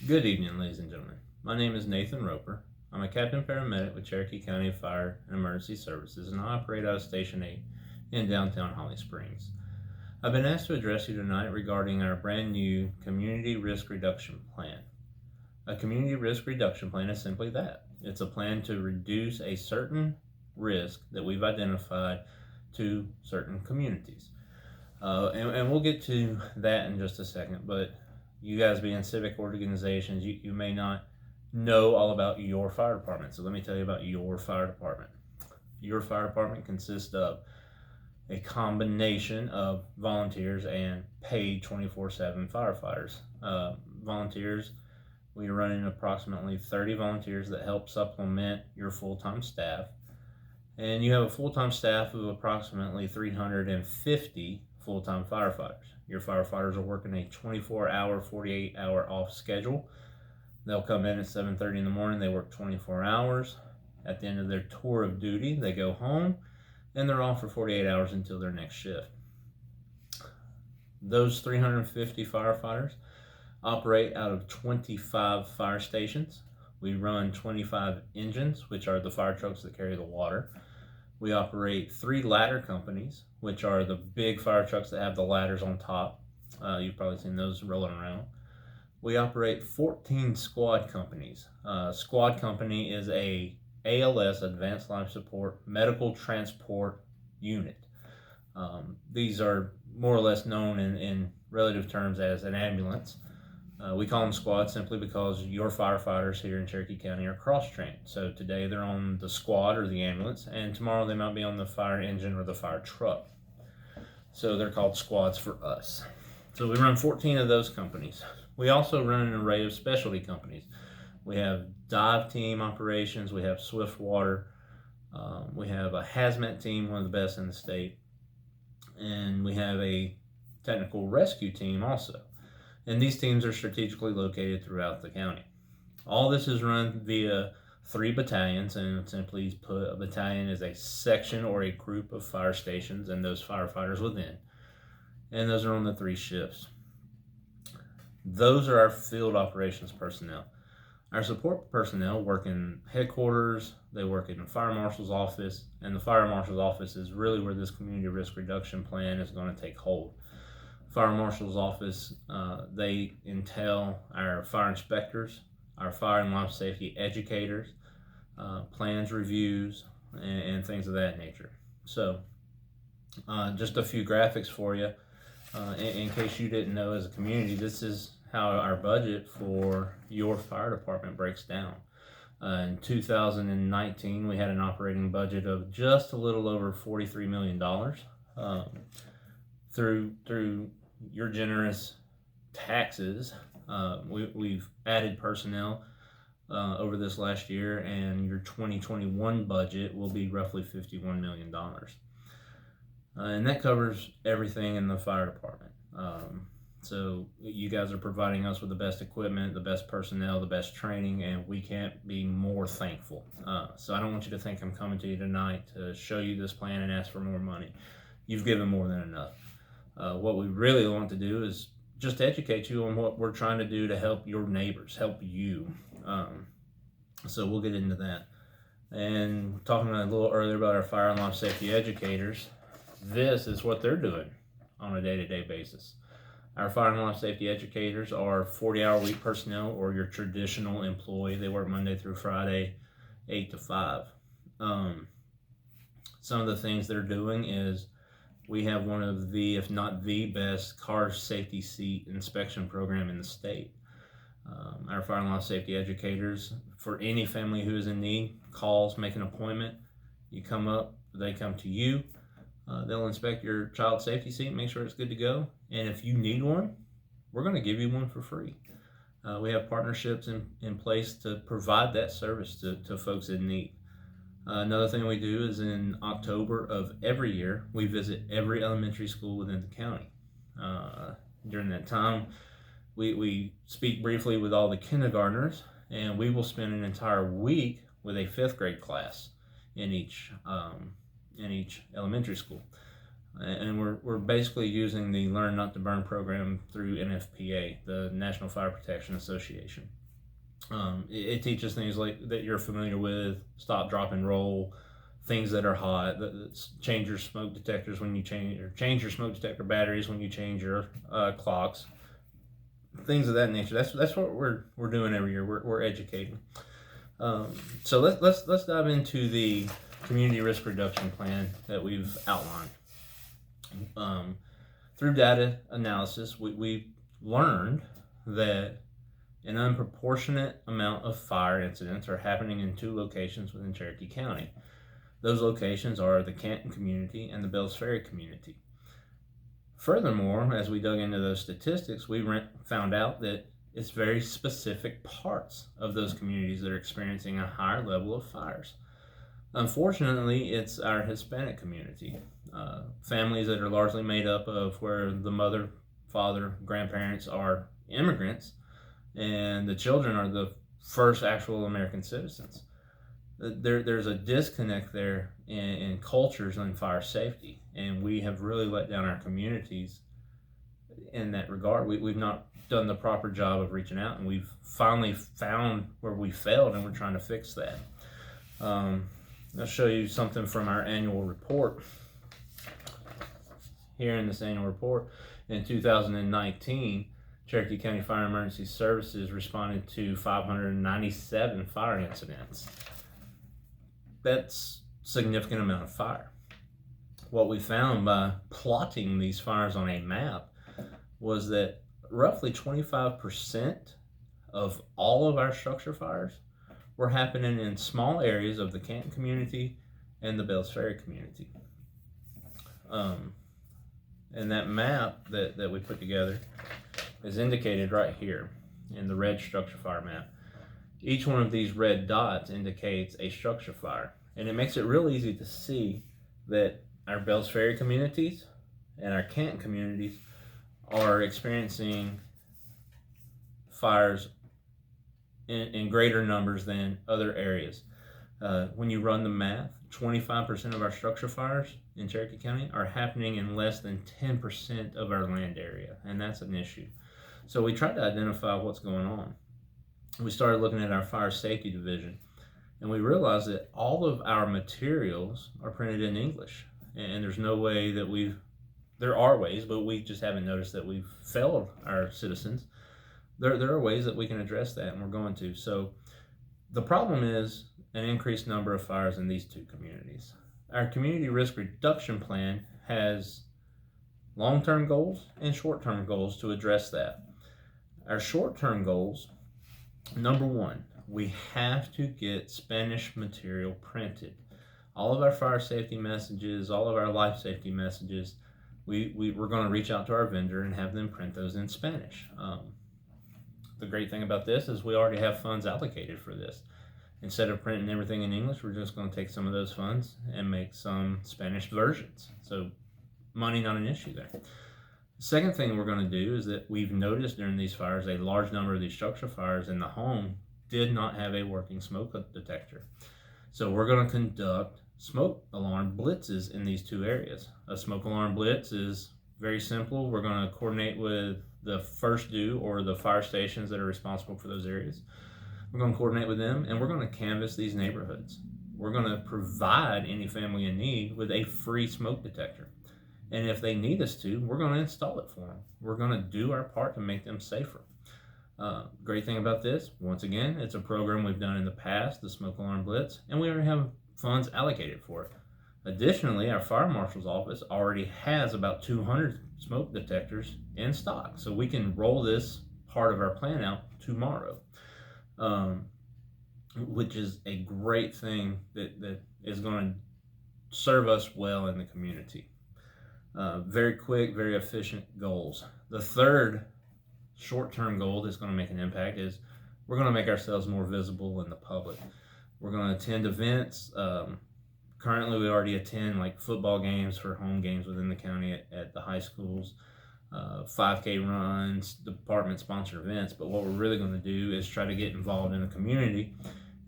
Good evening, ladies and gentlemen. My name is Nathan Roper. I'm a captain paramedic with Cherokee County Fire and Emergency Services, and I operate out of Station 8 in downtown Holly Springs. I've been asked to address you tonight regarding our brand new Community Risk Reduction Plan. A Community Risk Reduction Plan is simply that. It's a plan to reduce a certain risk that we've identified to certain communities. And we'll get to that in just a second, but you guys being civic organizations, you may not know all about your fire department. So let me tell you about your fire department. Your fire department consists of a combination of volunteers and paid 24/7 firefighters. Volunteers, we are running approximately 30 volunteers that help supplement your full-time staff. And you have a full-time staff of approximately 350 full-time firefighters. Your firefighters are working a 24-hour, 48-hour off schedule. They'll come in at 7:30 in the morning. They work 24 hours. At the end of their tour of duty, they go home, and they're off for 48 hours until their next shift. Those 350 firefighters operate out of 25 fire stations. We run 25 engines, which are the fire trucks that carry the water. We operate 3 ladder companies, which are the big fire trucks that have the ladders on top. You've probably seen those rolling around. We operate 14 squad companies. Squad company is a ALS, Advanced Life Support, medical transport unit. These are more or less known in relative terms as an ambulance. We call them squads simply because your firefighters here in Cherokee County are cross-trained. So today they're on the squad or the ambulance, and tomorrow they might be on the fire engine or the fire truck. So they're called squads for us. So we run 14 of those companies. We also run an array of specialty companies. We have dive team operations, we have swift water, we have a hazmat team, one of the best in the state, and we have a technical rescue team also. And these teams are strategically located throughout the county. All this is run via 3 battalions, and simply put, a battalion is a section or a group of fire stations and those firefighters within. And those are on the 3 shifts. Those are our field operations personnel. Our support personnel work in headquarters, they work in the fire marshal's office, and the fire marshal's office is really where this community risk reduction plan is going to take hold. Fire marshal's office, they entail our fire inspectors, our fire and life safety educators, plans reviews, and things of that nature. So just a few graphics for you. In case you didn't know, as a community, this is how our budget for your fire department breaks down. In 2019, we had an operating budget of just a little over $43 million. Through your generous taxes, we've added personnel over this last year, and your 2021 budget will be roughly $51 million. And that covers everything in the fire department. So you guys are providing us with the best equipment, the best personnel, the best training, and we can't be more thankful. So I don't want you to think I'm coming to you tonight to show you this plan and ask for more money. You've given more than enough. What we really want to do is just educate you on what we're trying to do to help your neighbors, help you. So we'll get into that. And talking a little earlier about our fire and life safety educators, this is what they're doing on a day-to-day basis. Our fire and life safety educators are 40-hour week personnel, or your traditional employee. They work Monday through Friday, 8 to 5. Some of the things they're doing is we have one of the, if not the best, car safety seat inspection program in the state. Our fire and life safety educators, for any family who is in need, calls, make an appointment. You come up, they come to you. They'll inspect your child safety seat, make sure it's good to go. And if you need one, we're going to give you one for free. We have partnerships in place to provide that service to folks in need. Another thing we do is in October of every year, we visit every elementary school within the county. During that time, we speak briefly with all the kindergartners, and we will spend an entire week with a 5th grade class in each elementary school. And we're basically using the Learn Not to Burn program through NFPA, the National Fire Protection Association. It teaches things like that you're familiar with: stop, drop, and roll, things that are hot, change your smoke detectors when you change your smoke detector batteries when you change your clocks, things of that nature. That's what we're doing every year. We're educating. So let's dive into the community risk reduction plan that we've outlined. Through data analysis, we learned that an unproportionate amount of fire incidents are happening in 2 locations within Cherokee County. Those locations are the Canton community and the Bells Ferry community. Furthermore, as we dug into those statistics, we found out that it's very specific parts of those communities that are experiencing a higher level of fires. Unfortunately, it's our Hispanic community, families that are largely made up of where the mother, father, grandparents are immigrants, and the children are the first actual American citizens. There's a disconnect there in cultures on fire safety, and we have really let down our communities in that regard. We've not done the proper job of reaching out, and we've finally found where we failed, and we're trying to fix that. I'll show you something from our annual report. Here in this annual report, in 2019, Cherokee County Fire Emergency Services responded to 597 fire incidents. That's a significant amount of fire. What we found by plotting these fires on a map was that roughly 25% of all of our structure fires were happening in small areas of the Canton community and the Bells Ferry community. And that map that we put together is indicated right here in the red structure fire map. Each one of these red dots indicates a structure fire, and it makes it real easy to see that our Bells Ferry communities and our Canton communities are experiencing fires in greater numbers than other areas. When you run the math, 25% of our structure fires in Cherokee County are happening in less than 10% of our land area, and that's an issue. So we tried to identify what's going on. We started looking at our fire safety division, and we realized that all of our materials are printed in English, and there's no way that there are ways, but we just haven't noticed that we've failed our citizens. There are ways that we can address that, and we're going to. So the problem is an increased number of fires in these 2 communities. Our community risk reduction plan has long-term goals and short-term goals to address that. Our short-term goals, number 1, we have to get Spanish material printed. All of our fire safety messages, all of our life safety messages, we're going to reach out to our vendor and have them print those in Spanish. The great thing about this is we already have funds allocated for this. Instead of printing everything in English, we're just going to take some of those funds and make some Spanish versions. So money not an issue there. The second thing we're going to do is that we've noticed during these fires, a large number of these structure fires in the home did not have a working smoke detector. So we're going to conduct smoke alarm blitzes in these 2 areas. A smoke alarm blitz is very simple. We're going to coordinate with the first due or the fire stations that are responsible for those areas. We're going to coordinate with them, and we're going to canvass these neighborhoods. We're going to provide any family in need with a free smoke detector. And if they need us to, we're going to install it for them. We're going to do our part to make them safer. Great thing about this, once again, it's a program we've done in the past, the Smoke Alarm Blitz, and we already have funds allocated for it. Additionally, our fire marshal's office already has about 200 smoke detectors in stock, so we can roll this part of our plan out tomorrow. Which is a great thing that is going to serve us well in the community. Very quick, very efficient goals. The third short-term goal that's going to make an impact is we're going to make ourselves more visible in the public. We're going to attend events. Currently, we already attend like football games for home games within the county at the high schools. 5K runs, department-sponsored events, but what we're really going to do is try to get involved in the community.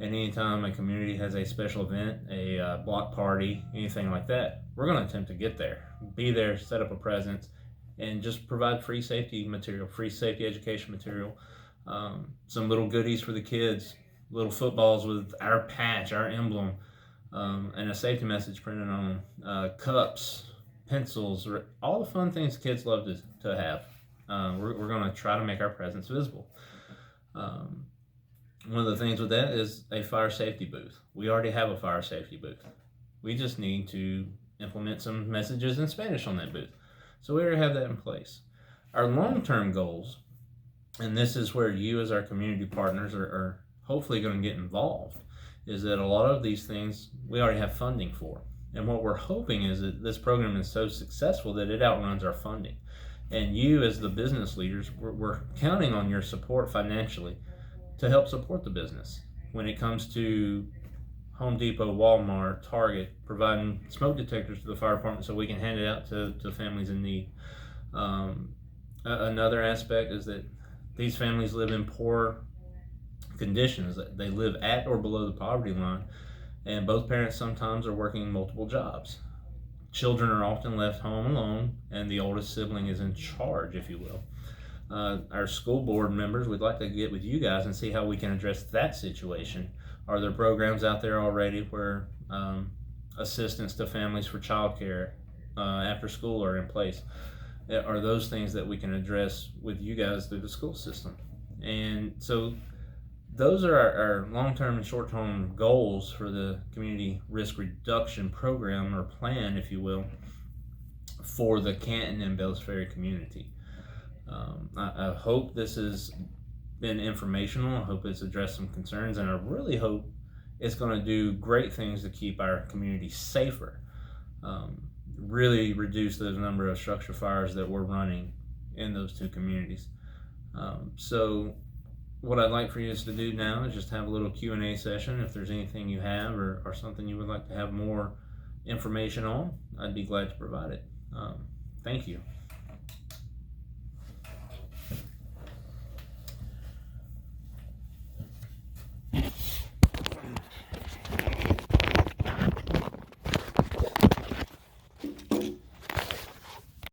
And anytime a community has a special event, a block party, anything like that, we're going to attempt to get there. be there, set up a presence, and just provide free safety material, free safety education material, some little goodies for the kids, little footballs with our patch, our emblem, and a safety message printed on them, cups, pencils, all the fun things kids love to have. We're going to try to make our presence visible. One of the things with that is a fire safety booth. We already have a fire safety booth. We just need to implement some messages in Spanish on that booth. So we already have that in place. Our long-term goals, and this is where you as our community partners are hopefully going to get involved, is that a lot of these things we already have funding for. And what we're hoping is that this program is so successful that it outruns our funding. And you as the business leaders, we're counting on your support financially to help support the business when it comes to Home Depot, Walmart, Target, providing smoke detectors to the fire department so we can hand it out to families in need. Another aspect is that these families live in poor conditions. They live at or below the poverty line, and both parents sometimes are working multiple jobs. Children are often left home alone, and the oldest sibling is in charge, if you will. Our school board members, we'd like to get with you guys and see how we can address that situation. Are there programs out there already where assistance to families for childcare after school are in place? Are those things that we can address with you guys through the school system? And so those are our long-term and short-term goals for the community risk reduction program, or plan, if you will, for the Canton and Bells Ferry community. I hope this has been informational. I hope it's addressed some concerns, and I really hope it's going to do great things to keep our community safer, really reduce the number of structure fires that we're running in those two communities. So what I'd like for you to do now is just have a little Q&A session. If there's anything you have or something you would like to have more information on, I'd be glad to provide it. Thank you.